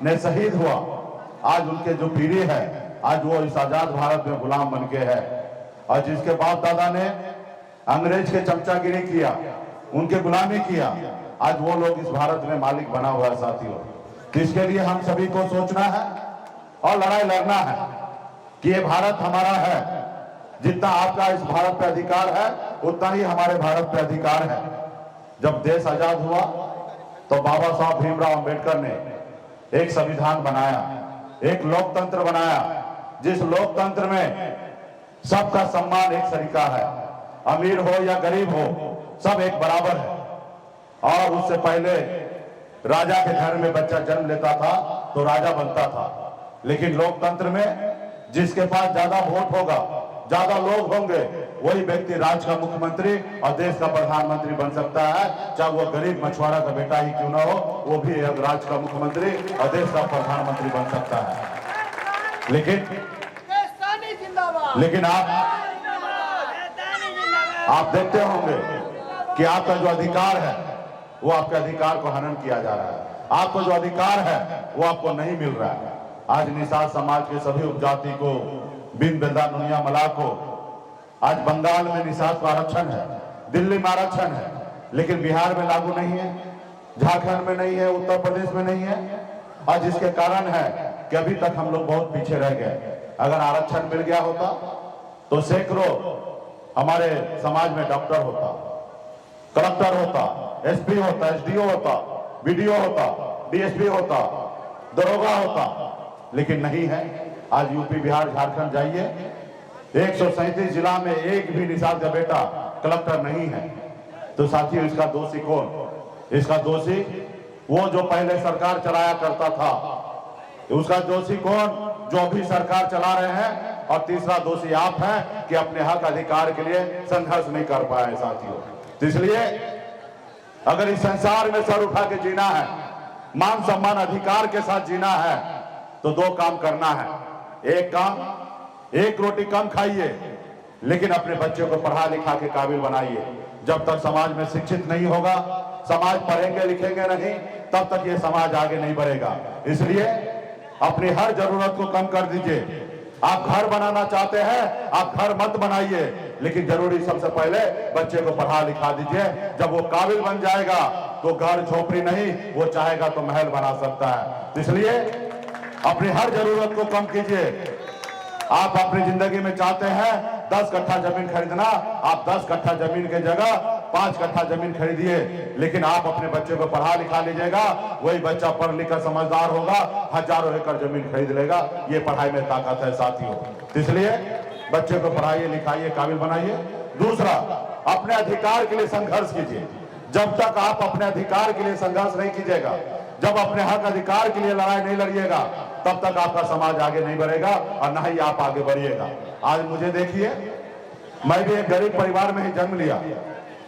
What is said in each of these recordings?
ने शहीद हुआ, आज उनके जो पीढ़ी है आज वो इस आजाद भारत में गुलाम बन के है। और जिसके बाप दादा ने अंग्रेज के चमचागिरी किया, उनके गुलामी किया, आज वो लोग इस भारत में मालिक बना हुआ है साथियों। तो इसके लिए हम सभी को सोचना है और लड़ाई लड़ना है कि ये भारत हमारा है। जितना आपका इस भारत पे अधिकार है उतना ही हमारे भारत पे अधिकार है। जब देश आजाद हुआ तो बाबा साहब भीमराव अंबेडकर ने एक संविधान बनाया, एक लोकतंत्र बनाया, जिस लोकतंत्र में सबका सम्मान एक सरीका है, अमीर हो या गरीब हो सब एक बराबर है। और उससे पहले राजा के घर में बच्चा जन्म लेता था तो राजा बनता था, लेकिन लोकतंत्र में जिसके पास ज्यादा वोट होगा, ज्यादा लोग होंगे, वही व्यक्ति राज्य का मुख्यमंत्री और देश का प्रधानमंत्री बन सकता है। चाहे वो गरीब मछुआरा का बेटा ही क्यों ना हो, वो भी राज्य का मुख्यमंत्री और देश का प्रधानमंत्री बन सकता है। लेकिन आप देखते होंगे कि आपका जो अधिकार है वो आपके अधिकार को हनन किया जा रहा है। आपको जो अधिकार है वो आपको नहीं मिल रहा है। आज निषाद समाज के सभी उपजाति को, बिन बेदा नुनिया मला को, आज बंगाल में निषाद का आरक्षण है, दिल्ली में आरक्षण है, लेकिन बिहार में लागू नहीं है, झारखंड में नहीं है, उत्तर प्रदेश में नहीं है। और जिसके कारण है कि अभी तक हम लोग बहुत पीछे रह गए। अगर आरक्षण मिल गया होता तो सैकड़ों हमारे समाज में डॉक्टर होता, कलेक्टर होता, एसपी होता, एसडीओ होता, बीडीओ होता, डीएसपी होता, दरोगा होता, लेकिन नहीं है। आज यूपी, बिहार, झारखंड जाइए, 137 जिला में एक भी निषाद का बेटा कलेक्टर नहीं है। तो साथियों, इसका दोषी कौन? इसका दोषी वो जो पहले सरकार चलाया करता था, उसका दोषी कौन? जो अभी सरकार चला रहे हैं। और तीसरा दोषी आप हैं कि अपने हक अधिकार के लिए संघर्ष नहीं कर पाए साथियों। तो इसलिए अगर इस संसार में सर उठा के जीना है, मान सम्मान अधिकार के साथ जीना है, तो दो काम करना है। एक काम, एक रोटी कम खाइए, लेकिन अपने बच्चे को पढ़ा लिखा के काबिल बनाइए। जब तक समाज में शिक्षित नहीं होगा, समाज पढ़ेंगे लिखेंगे नहीं, तब तक ये समाज आगे नहीं बढ़ेगा। इसलिए अपनी हर जरूरत को कम कर दीजिए। आप घर बनाना चाहते हैं, आप घर मत बनाइए, लेकिन जरूरी सबसे पहले बच्चे को पढ़ा लिखा दीजिए। जब वो काबिल बन जाएगा तो घर झोपड़ी नहीं, वो चाहेगा तो महल बना सकता है। इसलिए अपनी हर जरूरत को कम कीजिए। आप अपनी जिंदगी में चाहते हैं 10 कट्ठा जमीन खरीदना, आप 10 कट्ठा जमीन की जगह 5 कट्ठा जमीन खरीदिए, लेकिन आप अपने बच्चे को पढ़ा लिखा लीजिएगा, वही बच्चा पढ़ लिख कर समझदार होगा, हजारों एकड़ जमीन खरीद लेगा। ये पढ़ाई में ताकत है साथियों। इसलिए बच्चे को पढ़ाइए, लिखाइए, काबिल बनाइए। दूसरा, अपने अधिकार के लिए संघर्ष कीजिए। जब तक आप अपने अधिकार के लिए संघर्ष नहीं कीजिएगा, जब अपने हक अधिकार के लिए लड़ाई नहीं लड़िएगा, तब तक आपका समाज आगे नहीं बढ़ेगा और न ही आप आगे बढ़िएगा। आज मुझे देखिए, मैं भी एक गरीब परिवार में ही जन्म लिया।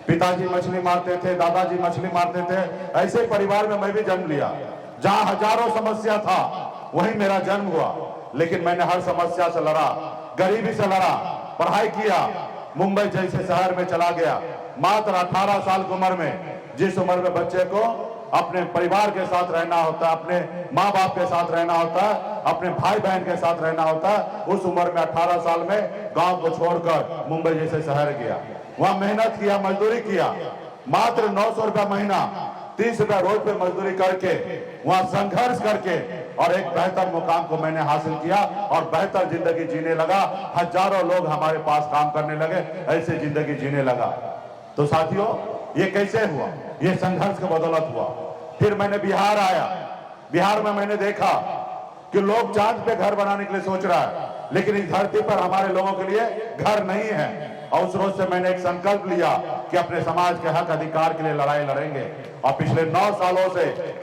पिताजी मछली मारते थे, दादाजी मछली मारते थे, ऐसे परिवार में मैं भी जन्म लिया। जहां हजारों समस्या था वहीं मेरा जन्म हुआ, लेकिन मैंने हर समस्या से लड़ा, गरीबी से लड़ा, पढ़ाई किया, मुंबई जैसे शहर में चला गया। मात्र 18 साल की उम्र में, जिस उम्र में बच्चे को अपने परिवार के साथ रहना होता है, अपने माँ बाप के साथ रहना होता है, अपने भाई बहन के साथ रहना होता है, उस उम्र में 18 साल में गांव को छोड़कर मुंबई जैसे शहर गया। वहां मेहनत किया, मजदूरी किया, मात्र 900 रुपया महीना, 30 रुपया रोज पे मजदूरी करके, वहां संघर्ष करके और एक बेहतर मुकाम को मैंने हासिल किया और बेहतर जिंदगी जीने लगा। हजारों लोग हमारे पास काम करने लगे, ऐसे जिंदगी जीने लगा। तो साथियों, ये कैसे हुआ? ये संघर्ष की बदौलत हुआ। फिर मैंने बिहार आया। बिहार में मैंने देखा कि लोग चांद पे घर बनाने के लिए सोच रहा है, लेकिन इस धरती पर हमारे लोगों के लिए घर नहीं है। और उस रोज से मैंने एक संकल्प लिया कि अपने समाज के हक अधिकार के लिए लड़ाई लड़ेंगे। और पिछले 9 सालों से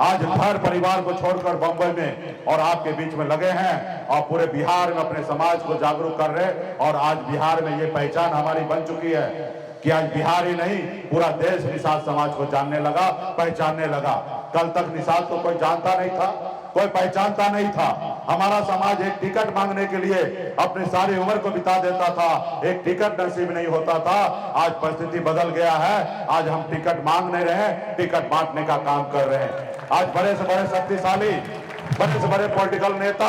आज घर परिवार को छोड़कर बंबई में और आपके बीच में लगे हैं और पूरे बिहार में अपने समाज को जागरूक कर रहे हैं। और आज बिहार में ये पहचान हमारी बन चुकी है कि आज बिहार ही नहीं, पूरा देश निषाद समाज को जानने लगा, पहचानने लगा। कल तक निषाद को कोई जानता नहीं था, कोई पहचानता नहीं था। हमारा समाज एक टिकट मांगने के लिए अपनी सारी उम्र को बिता देता था, एक टिकट नसीब नहीं होता था। आज परिस्थिति बदल गया है। आज हम टिकट मांग नहीं रहे हैं, टिकट बांटने का काम कर रहे हैं। आज बड़े से बड़े शक्तिशाली बड़े से बड़े पॉलिटिकल नेता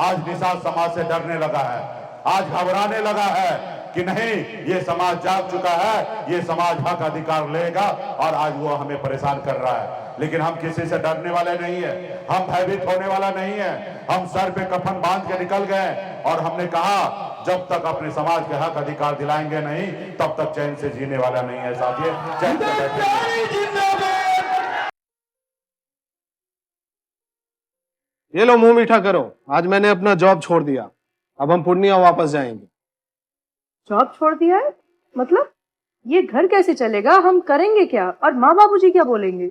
आज निषाद समाज से डरने लगा है, आज घबराने लगा है कि नहीं, ये समाज जाग चुका है, ये समाज हक अधिकार लेगा, और आज वो हमें परेशान कर रहा है। लेकिन हम किसी से डरने वाले नहीं है, हम भयभीत होने वाला नहीं है। हम सर पे कफन बांध के निकल गए और हमने कहा जब तक अपने समाज के हक अधिकार दिलाएंगे नहीं, तब तक चैन से जीने वाला नहीं है साथियों। चैन से बैठेंगे। ये लो, मुंह मीठा करो। आज मैंने अपना जॉब छोड़ दिया, अब हम पूर्णिया वापस जाएंगे। जॉब छोड़ दिया है? मतलब ये घर कैसे चलेगा? हम करेंगे क्या? और माँ बाबूजी क्या बोलेंगे?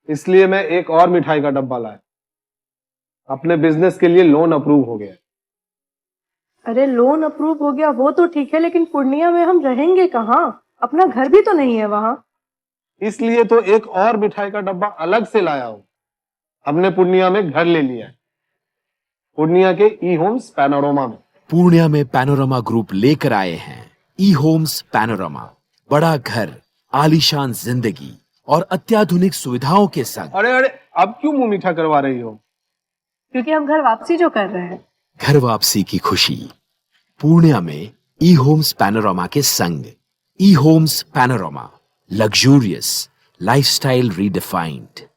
इसलिए मैं एक और मिठाई का डब्बा लाया। अपने बिजनेस के लिए लोन अप्रूव हो गया। अरे लोन अप्रूव हो गया वो तो ठीक है, लेकिन पूर्णिया में हम रहेंगे कहाँ? अपना घर भी तो नहीं है वहाँ। इसलिए तो एक और मिठाई का डब्बा अलग से लाया हूँ। हमने पूर्णिया में घर ले लिया है, पूर्णिया के ई होम्स पैनोरमा में। पूर्णिया में पैनोरमा ग्रुप लेकर आए हैं ई होम्स पैनोरमा। बड़ा घर, आलीशान जिंदगी और अत्याधुनिक सुविधाओं के संग। अरे अरे, अब क्यों मुंह मीठा करवा रही हो? क्योंकि हम घर वापसी जो कर रहे हैं। घर वापसी की खुशी पूर्णिया में ई होम्स पैनोरमा के संग। E homes panorama, luxurious lifestyle redefined.